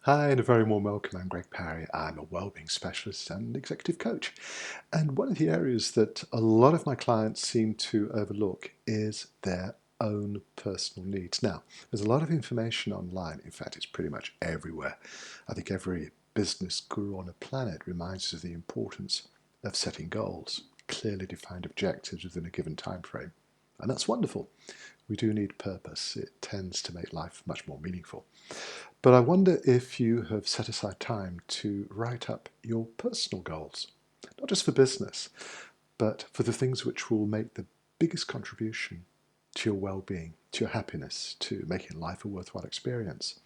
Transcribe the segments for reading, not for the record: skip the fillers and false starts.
Hi, and a very warm welcome. I'm Greg Parry. I'm a wellbeing specialist and executive coach. And one of the areas that a lot of my clients seem to overlook is their own personal needs. Now, there's a lot of information online. In fact, it's pretty much everywhere. I think every business guru on the planet reminds us of the importance of setting goals, clearly defined objectives within a given time frame. And that's wonderful. We do need purpose. It tends to make life much more meaningful. But I wonder if you have set aside time to write up your personal goals, not just for business, but for the things which will make the biggest contribution to your well-being, to your happiness, to making life a worthwhile experience.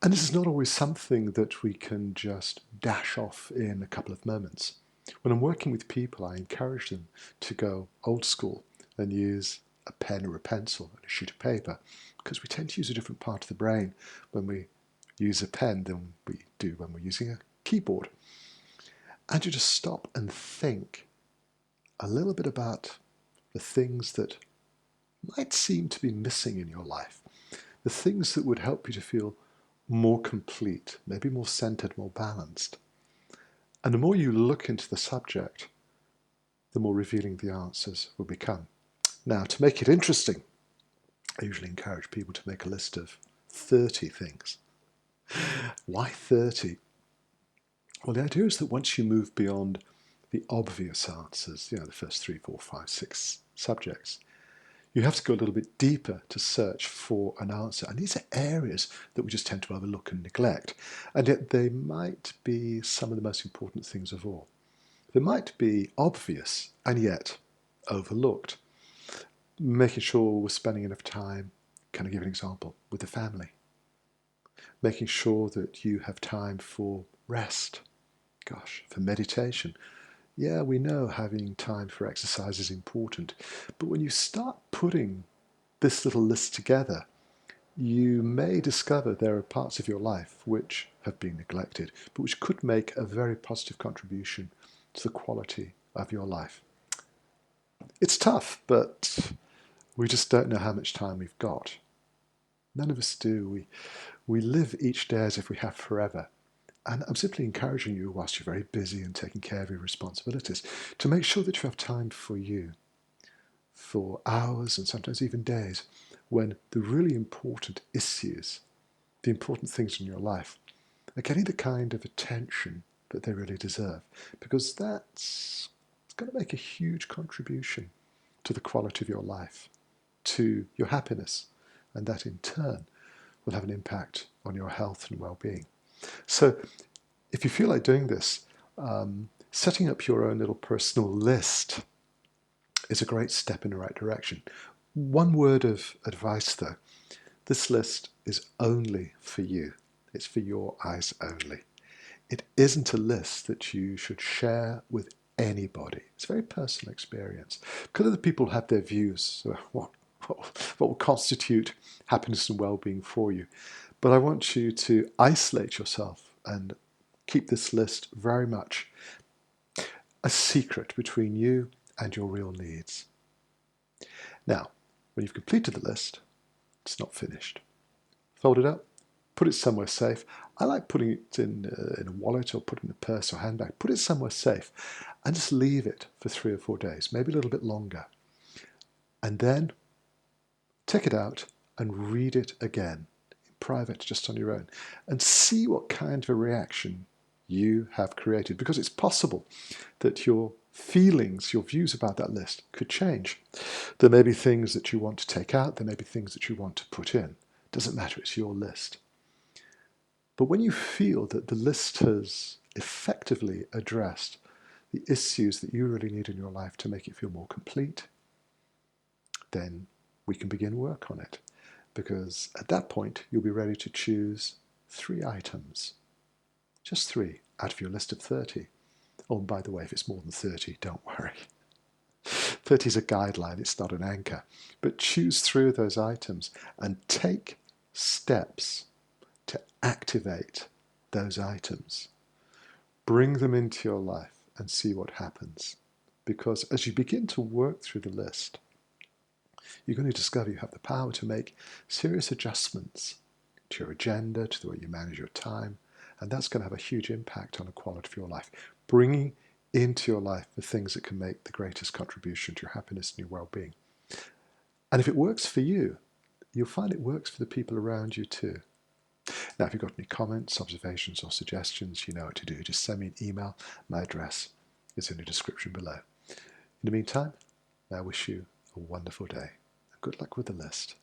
And this is not always something that we can just dash off in a couple of moments. When I'm working with people, I encourage them to go old school and use a pen or a pencil and a sheet of paper, because we tend to use a different part of the brain when we use a pen than we do when we're using a keyboard. And you just stop and think a little bit about the things that might seem to be missing in your life, the things that would help you to feel more complete, maybe more centered, more balanced. And the more you look into the subject, the more revealing the answers will become. Now, to make it interesting, I usually encourage people to make a list of 30 things. Why 30? Well, the idea is that once you move beyond the obvious answers, the first 3, 4, 5, 6 subjects, you have to go a little bit deeper to search for an answer. And these are areas that we just tend to overlook and neglect. And yet they might be some of the most important things of all. They might be obvious and yet overlooked. Making sure we're spending enough time, can I give an example, with the family? Making sure that you have time for rest, for meditation. Yeah, we know having time for exercise is important, but when you start putting this little list together, you may discover there are parts of your life which have been neglected, but which could make a very positive contribution to the quality of your life. It's tough, but we just don't know how much time we've got. None of us do. We live each day as if we have forever. And I'm simply encouraging you, whilst you're very busy and taking care of your responsibilities, to make sure that you have time for you, for hours and sometimes even days, when the really important issues, the important things in your life, are getting the kind of attention that they really deserve. Because that's going to make a huge contribution to the quality of your life, to your happiness, and that in turn will have an impact on your health and well-being. So if you feel like doing this, setting up your own little personal list is a great step in the right direction. One word of advice though, this list is only for you. It's for your eyes only. It isn't a list that you should share with anybody. It's a very personal experience. Because other people have their views, so what will constitute happiness and well-being for you. But I want you to isolate yourself and keep this list very much a secret between you and your real needs. Now, when you've completed the list, it's not finished. Fold it up, put it somewhere safe. I like putting it in a wallet or put it in a purse or handbag. Put it somewhere safe and just leave it for 3 or 4 days, maybe a little bit longer. And then take it out and read it again in private, just on your own, and see what kind of a reaction you have created. Because it's possible that your feelings, your views about that list could change. There may be things that you want to take out, there may be things that you want to put in. Doesn't matter, it's your list. But when you feel that the list has effectively addressed the issues that you really need in your life to make it feel more complete, then we can begin work on it. Because at that point, you'll be ready to choose 3 items. Just 3 out of your list of 30. Oh, and by the way, if it's more than 30, don't worry. 30 is a guideline, it's not an anchor. But choose 3 of those items and take steps to activate those items. Bring them into your life and see what happens. Because as you begin to work through the list, you're going to discover you have the power to make serious adjustments to your agenda, to the way you manage your time, and that's going to have a huge impact on the quality of your life. Bringing into your life the things that can make the greatest contribution to your happiness and your well-being. And if it works for you, you'll find it works for the people around you too. Now, if you've got any comments, observations, or suggestions, you know what to do. Just send me an email. My address is in the description below. In the meantime, I wish you a wonderful day. Good luck with the list.